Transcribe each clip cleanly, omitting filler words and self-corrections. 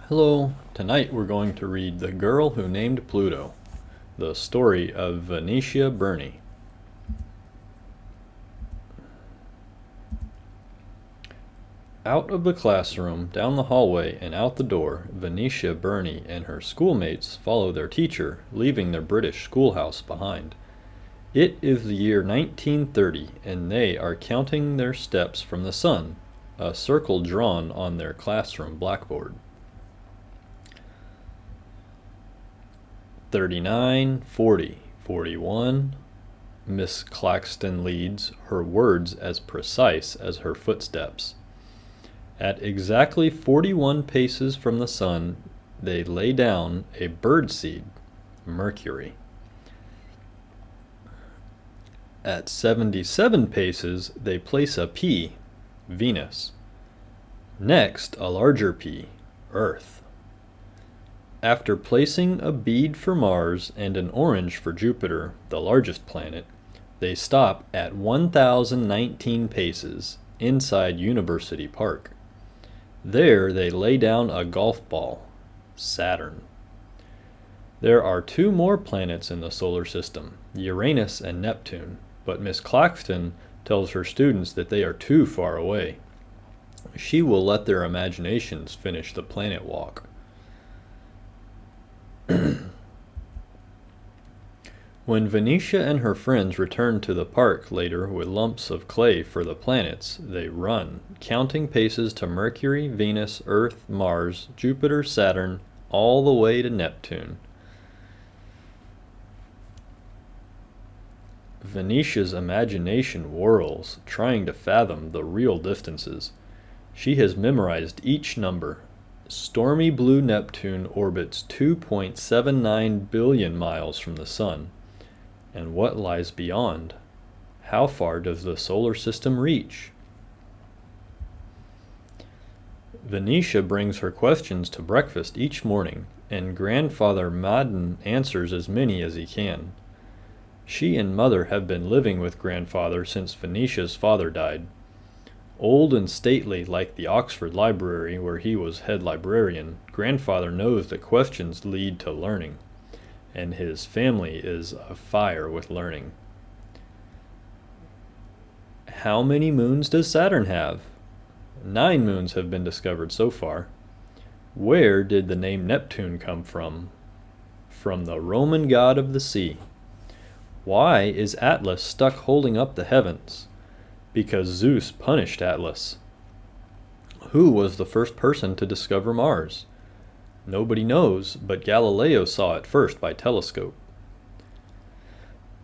Hello, tonight we're going to read The Girl Who Named Pluto, the story of Venetia Burney. Out of the classroom, down the hallway, and out the door, Venetia Burney and her schoolmates follow their teacher, leaving their British schoolhouse behind. It is the year 1930, and they are counting their steps from the sun, a circle drawn on their classroom blackboard. 39, 40, 41. Miss Claxton leads, her words as precise as her footsteps. At exactly 41 paces from the sun, they lay down a birdseed, Mercury. At 77 paces, they place a pea, Venus. Next, a larger pea, Earth. After placing a bead for Mars and an orange for Jupiter, the largest planet, they stop at 1,019 paces inside University Park. There they lay down a golf ball, Saturn. There are two more planets in the solar system, Uranus and Neptune, but Miss Claxton tells her students that they are too far away. She will let their imaginations finish the planet walk. When Venetia and her friends return to the park later with lumps of clay for the planets, they run, counting paces to Mercury, Venus, Earth, Mars, Jupiter, Saturn, all the way to Neptune. Venetia's imagination whirls, trying to fathom the real distances. She has memorized each number. Stormy blue Neptune orbits 2.79 billion miles from the sun. And what lies beyond? How far does the solar system reach? Venetia brings her questions to breakfast each morning, and Grandfather Madden answers as many as he can. She and Mother have been living with Grandfather since Venetia's father died. Old and stately like the Oxford Library where he was head librarian, Grandfather knows that questions lead to learning, and his family is afire with learning. How many moons does Saturn have? 9 moons have been discovered so far. Where did the name Neptune come from? From the Roman god of the sea. Why is Atlas stuck holding up the heavens? Because Zeus punished Atlas. Who was the first person to discover Mars? Nobody knows, but Galileo saw it first by telescope.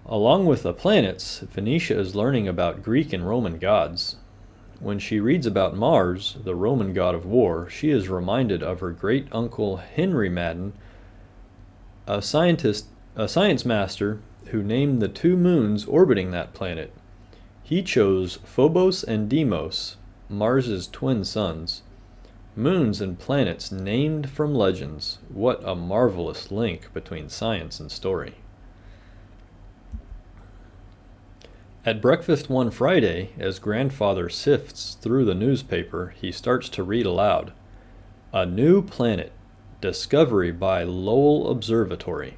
Along with the planets, Venetia is learning about Greek and Roman gods. When she reads about Mars, the Roman god of war, she is reminded of her great-uncle Henry Madden, a science master who named the 2 moons orbiting that planet. He chose Phobos and Deimos, Mars's twin sons. Moons and planets named from legends. What a marvelous link between science and story. At breakfast one Friday, as Grandfather sifts through the newspaper, he starts to read aloud. A new planet. Discovery by Lowell Observatory.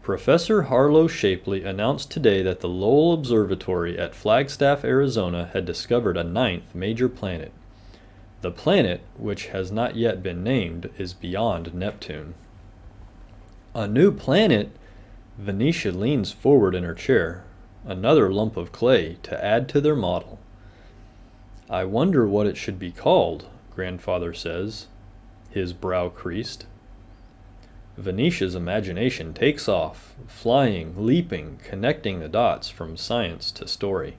Professor Harlow Shapley announced today that the Lowell Observatory at Flagstaff, Arizona had discovered a 9th major planet. The planet, which has not yet been named, is beyond Neptune. A new planet? Venetia leans forward in her chair, another lump of clay to add to their model. I wonder what it should be called, Grandfather says, his brow creased. Venetia's imagination takes off, flying, leaping, connecting the dots from science to story.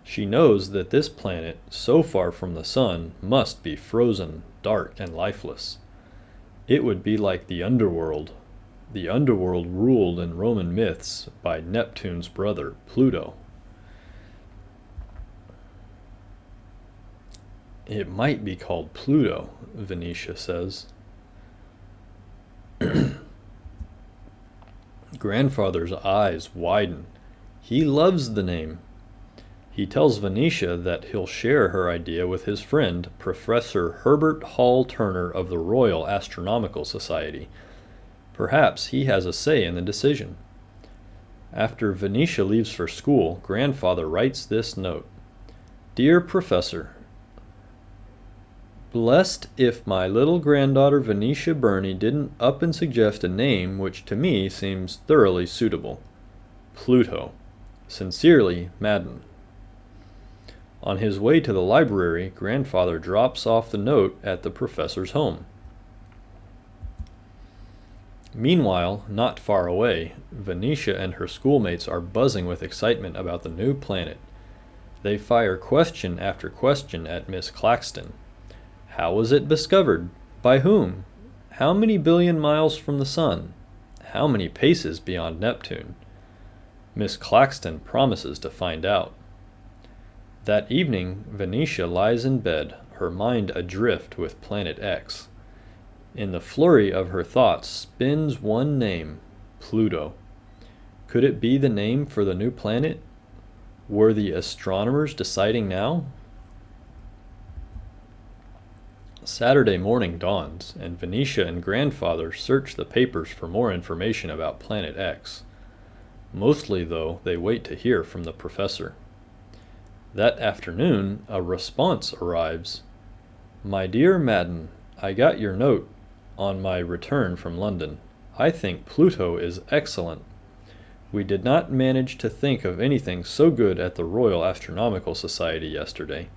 She knows that this planet, so far from the sun, must be frozen, dark, and lifeless. It would be like the underworld. The underworld ruled in Roman myths by Neptune's brother, Pluto. It might be called Pluto, Venetia says. Grandfather's eyes widen. He loves the name. He tells Venetia that he'll share her idea with his friend, Professor Herbert Hall Turner of the Royal Astronomical Society. Perhaps he has a say in the decision. After Venetia leaves for school, Grandfather writes this note. Dear Professor, blessed if my little granddaughter Venetia Burney didn't up and suggest a name which to me seems thoroughly suitable. Pluto. Sincerely, Madden. On his way to the library, Grandfather drops off the note at the professor's home. Meanwhile, not far away, Venetia and her schoolmates are buzzing with excitement about the new planet. They fire question after question at Miss Claxton. How was it discovered? By whom? How many billion miles from the sun? How many paces beyond Neptune? Miss Claxton promises to find out. That evening, Venetia lies in bed, her mind adrift with Planet X. In the flurry of her thoughts spins one name, Pluto. Could it be the name for the new planet? Were the astronomers deciding now? Saturday morning dawns, and Venetia and Grandfather search the papers for more information about Planet X. Mostly, though, they wait to hear from the professor. That afternoon, a response arrives. My dear Madden, I got your note on my return from London. I think Pluto is excellent. We did not manage to think of anything so good at the Royal Astronomical Society yesterday.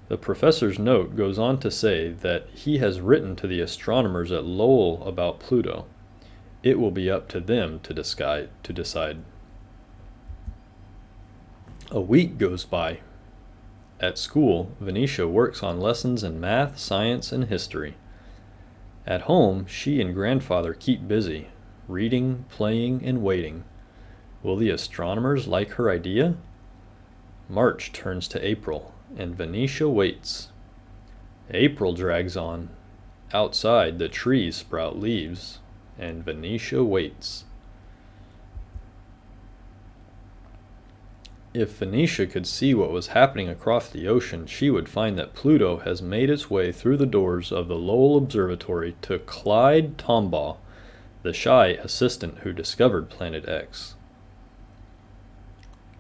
The professor's note goes on to say that he has written to the astronomers at Lowell about Pluto. It will be up to them to decide. A week goes by. At school, Venetia works on lessons in math, science, and history. At home, she and Grandfather keep busy, reading, playing, and waiting. Will the astronomers like her idea? March turns to April, and Venetia waits. April drags on. Outside, the trees sprout leaves, and Venetia waits. If Venetia could see what was happening across the ocean, she would find that Pluto has made its way through the doors of the Lowell Observatory to Clyde Tombaugh, the shy assistant who discovered Planet X.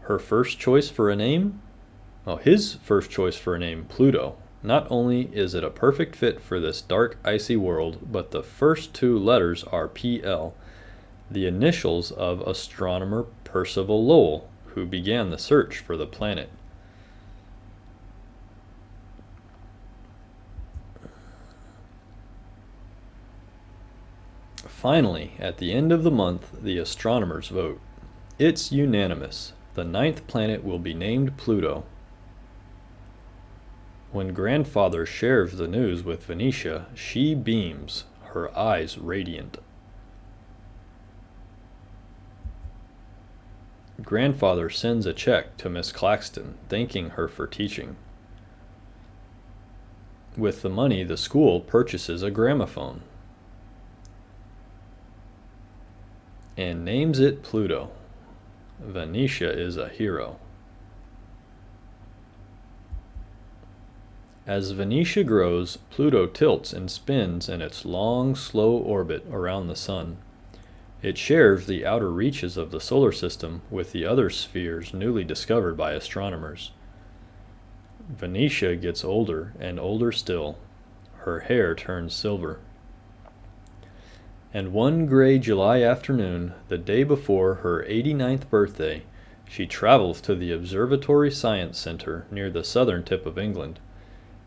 Her first choice for a name? His first choice for a name, Pluto. Not only is it a perfect fit for this dark, icy world, but the first two letters are PL, the initials of astronomer Percival Lowell, who began the search for the planet. Finally, at the end of the month, the astronomers vote. It's unanimous. The 9th planet will be named Pluto. When Grandfather shares the news with Venetia, she beams, her eyes radiant. Grandfather sends a check to Miss Claxton, thanking her for teaching. With the money, the school purchases a gramophone and names it Pluto. Venetia is a hero. As Venetia grows, Pluto tilts and spins in its long, slow orbit around the sun. It shares the outer reaches of the solar system with the other spheres newly discovered by astronomers. Venetia gets older and older still. Her hair turns silver. And one gray July afternoon, the day before her 89th birthday, she travels to the Observatory Science Center near the southern tip of England.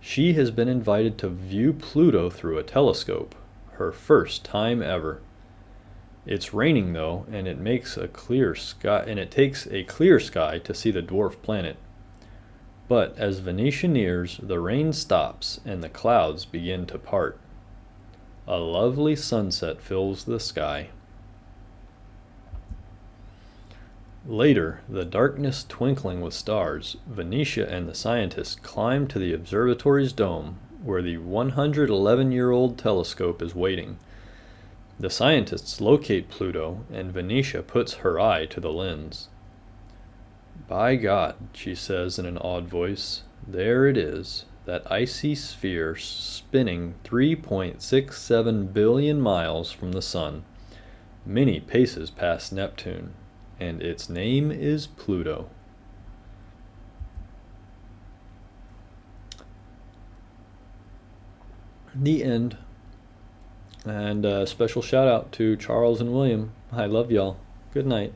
She has been invited to view Pluto through a telescope, her first time ever. It's raining though, and it takes a clear sky to see the dwarf planet. But as Venetia nears, the rain stops and the clouds begin to part. A lovely sunset fills the sky. Later, the darkness twinkling with stars, Venetia and the scientists climb to the observatory's dome, where the 111-year-old telescope is waiting. The scientists locate Pluto, and Venetia puts her eye to the lens. By God, she says in an awed voice, there it is, that icy sphere spinning 3.67 billion miles from the sun, many paces past Neptune, and its name is Pluto. The end. And a special shout out to Charles and William. I love y'all. Good night.